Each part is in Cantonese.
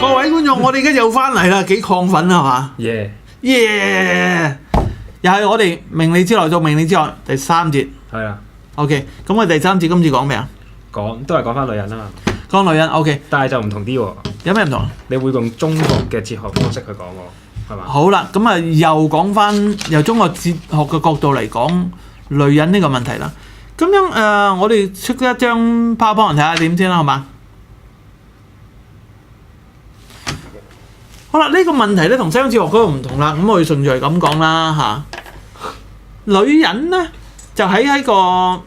各位觀眾，我哋而家又翻嚟啦，幾亢奮啊，係嘛？耶！又係我哋明理之內做明理之外第3節。係啊。OK， 咁我哋第3節今次講咩啊？都係講翻女人啦。講女人 OK， 但係就唔同啲喎。有咩唔同？你會用中國嘅哲學方式去講喎，係嘛？好啦，咁啊又講翻由中國哲學嘅角度嚟講女人呢個問題啦。咁樣我哋出一張 PowerPoint 睇下點先啦，好嘛？好啦，呢個問題咧同西方哲學嗰個唔同啦。咁我哋順序咁講啦嚇。女人咧就喺個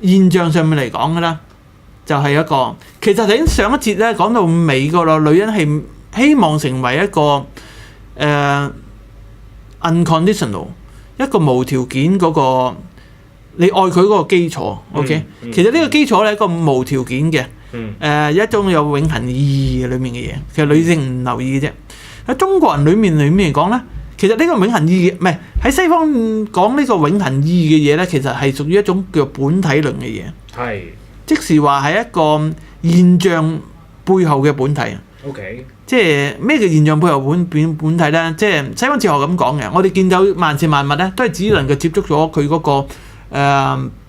現象上面嚟講嘅啦，就係一個其實喺上一節咧講到尾個咯，女人係希望成為一個unconditional 一個無條件嗰個你愛佢嗰個基礎。OK，其實呢個基礎咧係一個無條件嘅。一種有永恆意義裡面嘅嘢，其實女性唔留意嘅啫。喺中國人裡面嚟講咧，其實呢個永恆意義唔係喺西方講呢個永恆意義嘅嘢咧，其實係屬於一種叫本體論嘅嘢。係，即是話係一個現象背後嘅本體。OK， 即係咩叫現象背後本體咧？即係西方哲學咁講嘅，我哋見到萬事萬物咧，都係只能夠接觸咗佢嗰個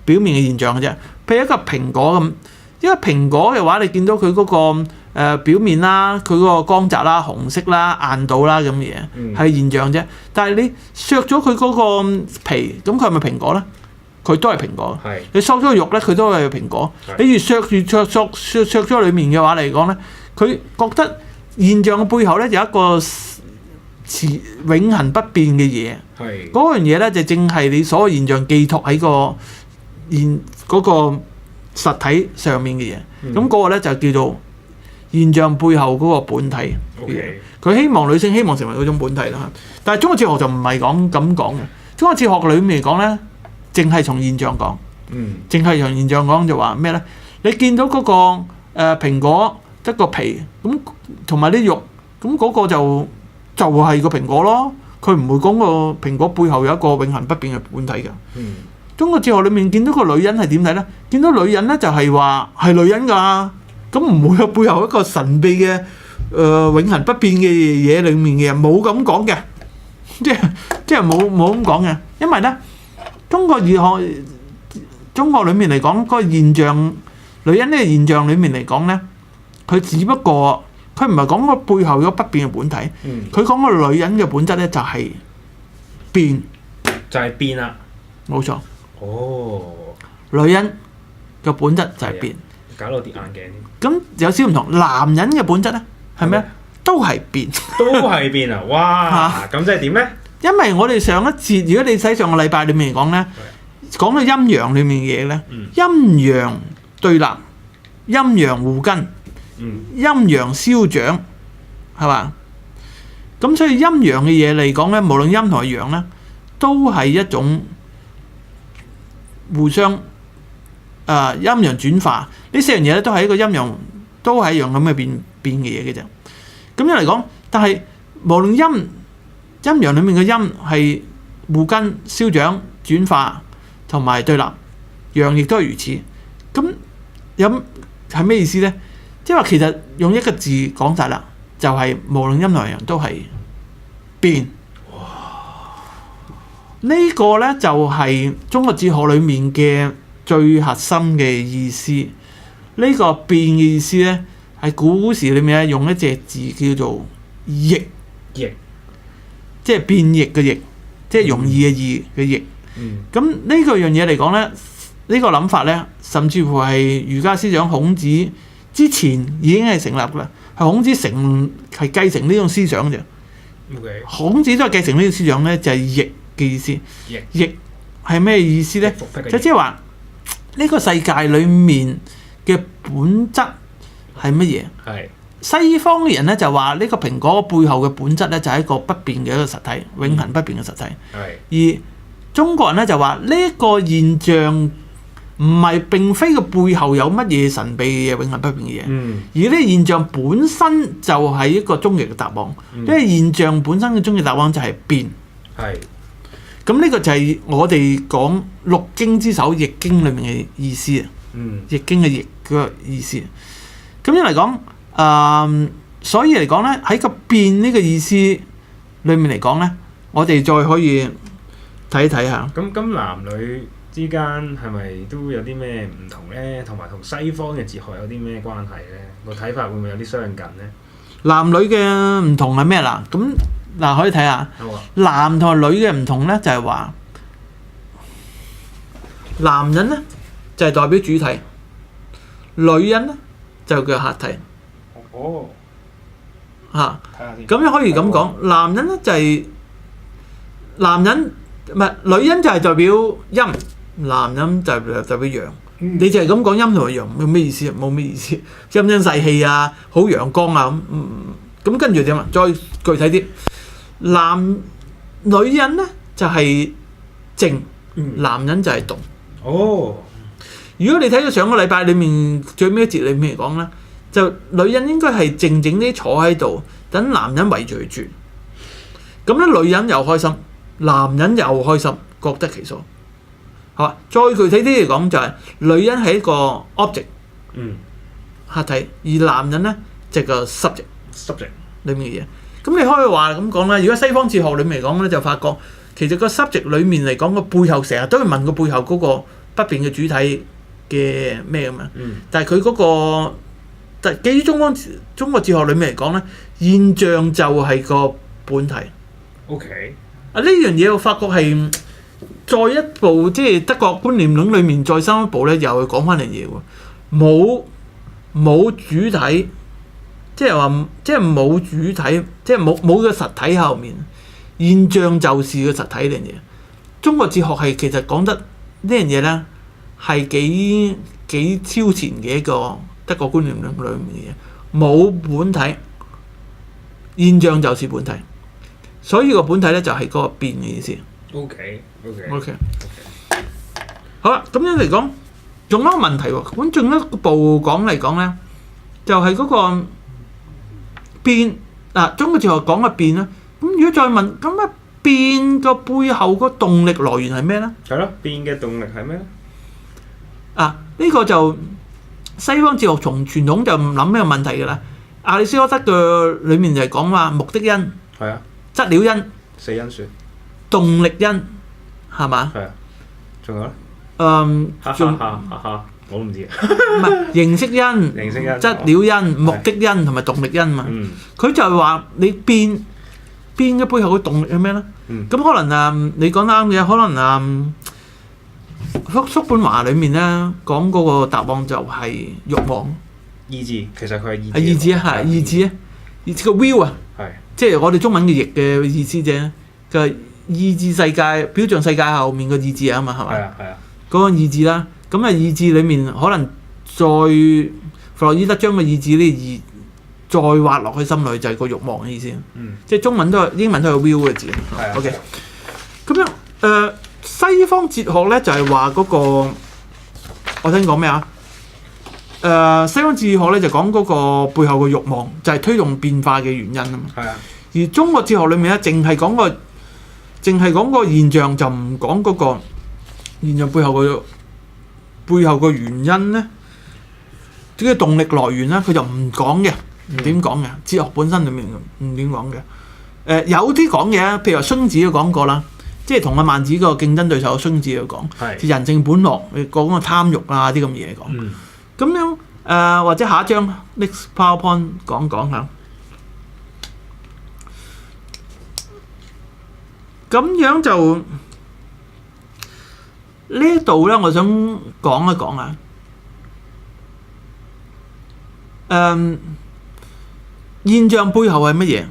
表面嘅現象嘅啫。譬如一個蘋果咁。因為蘋果嘅話，你見到佢嗰個表面啦，佢嗰個光澤啦、紅色啦、硬度啦咁嘅嘢係現象啫。但係你削咗佢嗰個皮，咁佢係咪蘋果咧？佢都係蘋果。你削咗個肉咧，佢都係蘋果。你越削咗裡面嘅話嚟講咧，佢覺得現象嘅背後咧有一個永恆不變嘅嘢。嗰樣嘢咧就正係你所有現象寄託喺個嗰個實體上面嘅嘢，咁嗰個咧就叫做現象背後嗰個本體嘅嘢。佢希望女性希望成為嗰種本體啦。但係中國哲學就唔係咁講嘅。中國哲學裡面嚟講咧，淨係從現象講，淨係從現象講就話咩咧？你見到嗰個蘋果得個皮咁，同埋啲肉咁嗰個就係個蘋果咯。佢唔會講個蘋果背後有一個永恆不變嘅本體㗎。中國哲學裏面見到個女人係點睇咧？見到女人咧就係話係女人㗎，咁唔會有背後一個神秘嘅永恆不變嘅嘢裡面嘅，冇咁講嘅，即係冇咁講嘅。因為咧，中國裡面嚟講嗰個現象，女人呢個現象裡面嚟講咧，佢只不過佢唔係講個背後有不變嘅本體，佢講個女人嘅本質咧就係變，就係變啦，冇錯。女人嘅本質就係變，搞到跌眼鏡。咁有少唔同，男人嘅本質咧係咩？都係變，都係變啊！哇，咁即係點咧？因為我哋上一節，如果你睇上個禮拜裡面嚟講咧，講到陰陽裡面嘅嘢咧，陰陽對立，陰陽互根，陰陽消長，係嘛？咁所以陰陽嘅嘢嚟講咧，無論陰同陽咧，都係一種互相陰陽轉化，呢四樣嘢咧都係一個陰陽，都係一樣咁嘅變嘅嘢嘅啫。咁樣嚟講，但係無論陰陽裡面嘅陰係互根、消長、轉化同埋對立，陽亦都係如此。咁有係咩意思咧？即係話其實用一個字講晒啦，就係無論陰同陽都係變。呢個咧就係中國哲學裡面嘅最核心嘅意思。呢個變嘅意思咧，喺古時裡面咧用一隻字叫做易，即係變易嘅易，即係容易嘅易嘅易。咁呢個樣嘢嚟講咧，呢個諗法咧，甚至乎係儒家思想孔子之前已經係成立㗎啦。係孔子係繼承呢種思想嘅啫。孔子都係繼承呢種思想咧，就係易嘅意思。易係咩意思咧？就即係話呢個世界裡面嘅本質係乜嘢？西方嘅人咧就話呢個蘋果背後嘅本質咧就係一個不變嘅一個實體，永恆不變嘅實體。而中國人咧就話呢一個現象並非個背後有乜嘢神秘嘅嘢、永恆不變嘅嘢，而呢個現象本身就係一個終極嘅答案。呢個現象本身嘅終極答案就係變。咁呢個就係我哋講六經之首《易經》裏面嘅意思啊。易經嘅易嗰個意思。咁樣嚟講，所以嚟講咧，喺個變呢個意思裏面嚟講咧，我哋再可以睇睇下。咁男女之間係咪都有啲咩唔同咧？同埋同西方嘅哲學有啲咩關係咧？個睇法會唔會有啲相近咧？男女嘅唔同係咩啦？咁嗱，可以睇下男同埋女嘅唔同咧，就係話男人咧就係代表主體，女人咧就叫客體。哦，嚇，睇下先。咁樣可以咁講，男人咧就係男人，唔係女人就係代表陰，男人就係代表陽。你就係咁講陰同埋陽，冇咩意思啊？冇咩意思，陰陰勢氣啊，好陽光啊咁跟住點啊？再具體啲，女人咧就係靜，男人就係動。哦，如果你睇到上個禮拜裡面最尾一節裡面嚟講咧，就女人應該係靜靜啲坐喺度，等男人圍住佢轉。咁咧女人又開心，男人又開心，各得其所。好啊，再具體啲嚟講就係、女人係一個 object，客體，而男人咧就係個 subject 裡面嘅嘢。咁你可以話咁講啦。如果西方哲學裡面嚟講咧，就發覺其實個 subject 裡面嚟講個背後成日都會問個背後嗰個不變嘅主體嘅咩咁樣。但係佢嗰個，但基於中國哲學裡面嚟講咧，現象就係個本體。OK。啊，呢樣嘢我發覺係。再一步，即係德國觀念論裏面再深一步咧，又講翻嚟嘢喎。冇主體，即係話，即係冇主體，即係冇個實體喺後面。現象就是個實體呢樣嘢。中國哲學係其實講得呢樣嘢咧，係幾超前嘅一個德國觀念論裏面嘅嘢。冇本體，現象就是本體。所以個本體咧就係嗰個變嘅意思。OK。好啦，咁樣嚟講，仲有一個問題喎。咁仲有一步講嚟講咧，就係、是、嗰個變嗱，中國哲學講嘅變啦。咁如果再問，咁啊變個背後個動力來源係咩咧？係咯，變嘅動力係咩咧？呢個就西方哲學從傳統就唔諗呢個問題㗎啦。亞里士多德嘅裡面就係講話目的因，係啊，質料因，四因説，動力因。係嘛？係啊，仲有咧？我都唔知啊。唔係形式因、質料因、目的因同埋動力因嘛。佢就係話你變嘅背後嘅動力係咩咧？咁可能你講得啱嘅，可能叔本華裡面咧講嗰個答案就係慾望。意志，其實佢係意志。意志啊，係意志啊，意志個 will 啊，即係我哋中文嘅譯嘅意思啫。個意志世界、表象世界後面個意志啊嘛，係咪？係啊。嗰個意志啦，咁啊意志裡面可能再弗洛伊德將個意志呢意再挖落去心裏，就係個慾望嘅意思。即係中文都係英文都係 will 嘅字。OK。咁樣西方哲學咧就係話嗰個，我聽講咩啊？西方哲學咧就講嗰個背後嘅慾望，就係推動變化嘅原因啊嘛。係啊。而中國哲學裡面咧，淨係講個現象，就唔講嗰個現象背後個原因咧，即係動力來源咧，佢就唔講嘅，唔點講嘅。哲學本身裡面唔點講嘅。有啲講嘅，譬如話荀子都講過啦，即係同阿孟子個競爭對手荀子都講，人性本惡，講個貪慾啊啲咁嘢講。咁樣或者下一張 next PowerPoint 講下。咁樣就呢度咧，我想講一講啊。現象背後係乜嘢？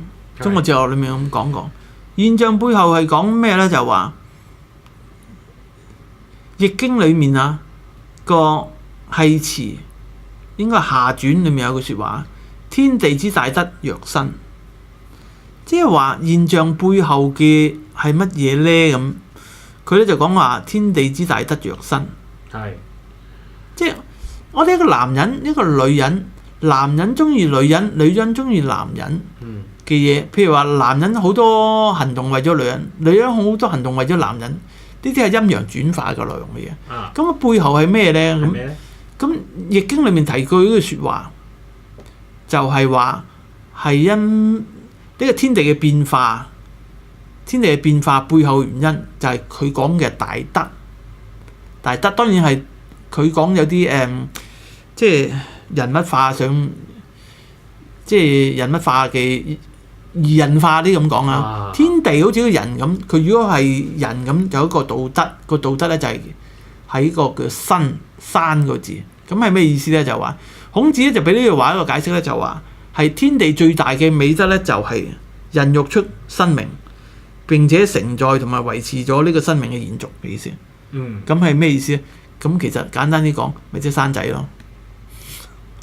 中國哲學裏面咁講過，現象背後係講咩咧？就係話《易經》裏面啊個繫辭，應該係下傳裏面有句説話：天地之大德若身。即係話現象背後嘅係乜嘢咧？咁佢咧就講話天地之大德若身。即係我哋一個男人，一個女人，男人中意女人，女人中意男人嘅嘢。譬如話男人好多行動為咗女人，女人好多行動為咗男人，呢啲係陰陽轉化嘅內容嘅嘢。咁背後係咩咧？咁《易經》裏面提過呢句説話：就係話係因呢個天地嘅變化，天地嘅變化背後原因就係佢講嘅大德。大德當然係佢講有啲即係人物化上，即係人物化嘅擬人化啲咁講啊。天地好似個人咁，佢如果係人咁，有一個道德，個道德咧就係喺個叫山個字。咁係咩意思咧？就話孔子咧就俾呢句話一個解釋咧，就話係天地最大嘅美德咧，就係孕育出生命，並且承載同埋維持咗呢個生命嘅延續嘅意思。咁係咩意思咧？咁其實簡單啲講，咪即係生仔咯。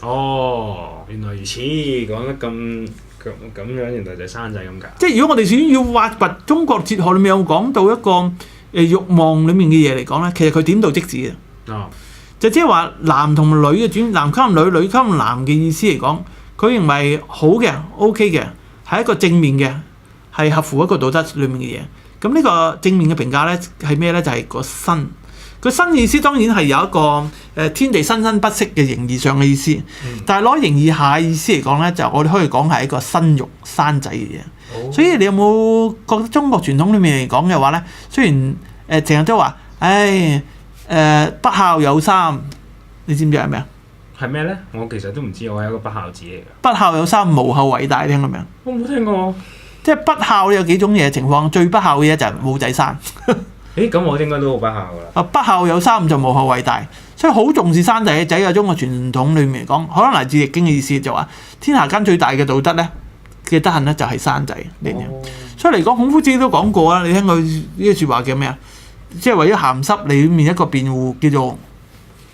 哦，原來如此，講得咁樣，原來就係生仔咁解。即係如果我哋想要挖掘中國哲學裏面有講到一個慾望裡面嘅嘢嚟講咧，其實佢點到即止嘅。就即係話男同女嘅轉，男溝女，女溝男嘅意思嚟講，佢認為好嘅 OK 嘅，係一個正面嘅，係合乎一個道德裡面嘅嘢。咁呢個正面嘅評價咧係咩咧？就係個生。個生意思當然係有一個天地生生不息嘅形而上嘅意思，但係攞形而下嘅意思嚟講咧，就我哋可以講係一個生育生仔嘅嘢。所以你有冇覺得中國傳統裡面嚟講嘅話咧，雖然成日都話，不孝有三，你知唔知係咩啊？係咩咧？我其實都唔知，我係一個不孝子嚟㗎。不孝有三，無後為大，聽過未啊？我冇聽過。即係不孝有幾種嘢情況，最不孝嘅嘢就係冇仔生。咁我應該都好不孝㗎啦。不孝有三就無後為大，所以好重視生仔嘅仔。喺中國傳統裏面嚟講，可能嚟自易經嘅意思就話，天下間最大嘅道德咧嘅德行咧就係生仔呢樣。所以嚟講，孔夫子都講過啦，你聽過呢個説話叫咩啊？即係為咗鹹濕裏面一個辯護，叫做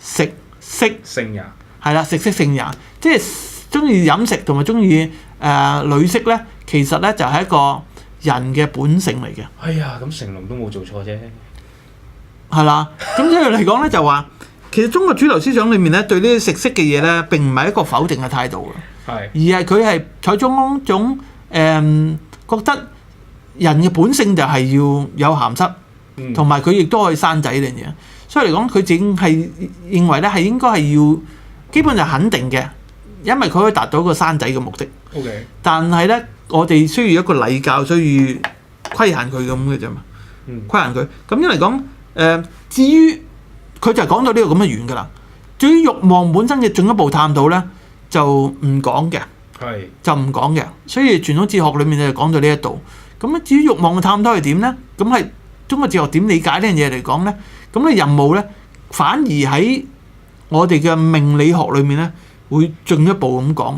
食色性也。係啦，食色性也，即係中意飲食同埋中意女色咧，其實咧就係一個人嘅本性嚟嘅。哎呀，咁成龍都冇做錯啫。係啦，咁所以嚟講咧就話，其實中國主流思想裏面咧對呢啲食色嘅嘢咧並唔係一個否定嘅態度嘅，而係佢係採種種覺得人嘅本性就係要有鹹濕，同埋佢亦都可以生仔呢樣嘢。所以嚟講，佢淨係認為咧係應該係要基本就肯定嘅，因為佢可以達到一個生仔嘅目的。但係咧，我哋需要一個禮教，需要規限佢咁嘅啫嘛。規限佢咁樣嚟講，至於佢就係講到呢個咁嘅完㗎啦。至於慾望本身嘅進一步探討咧，就唔講嘅，就唔講嘅。所以傳統哲學裏面就講到呢一度。咁咧，至於慾望嘅探討係點咧？咁係中國哲學點理解呢樣嘢嚟講咧？咁嘅任務咧，反而喺我哋嘅命理學裏面咧，會進一步咁講，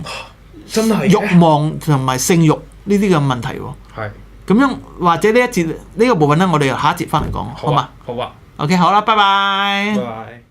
真係慾望同埋性慾呢啲嘅問題喎。咁樣或者呢一節呢個部分咧，我哋下一節翻嚟講，好嘛？好啊。OK，好啦，拜拜。拜拜。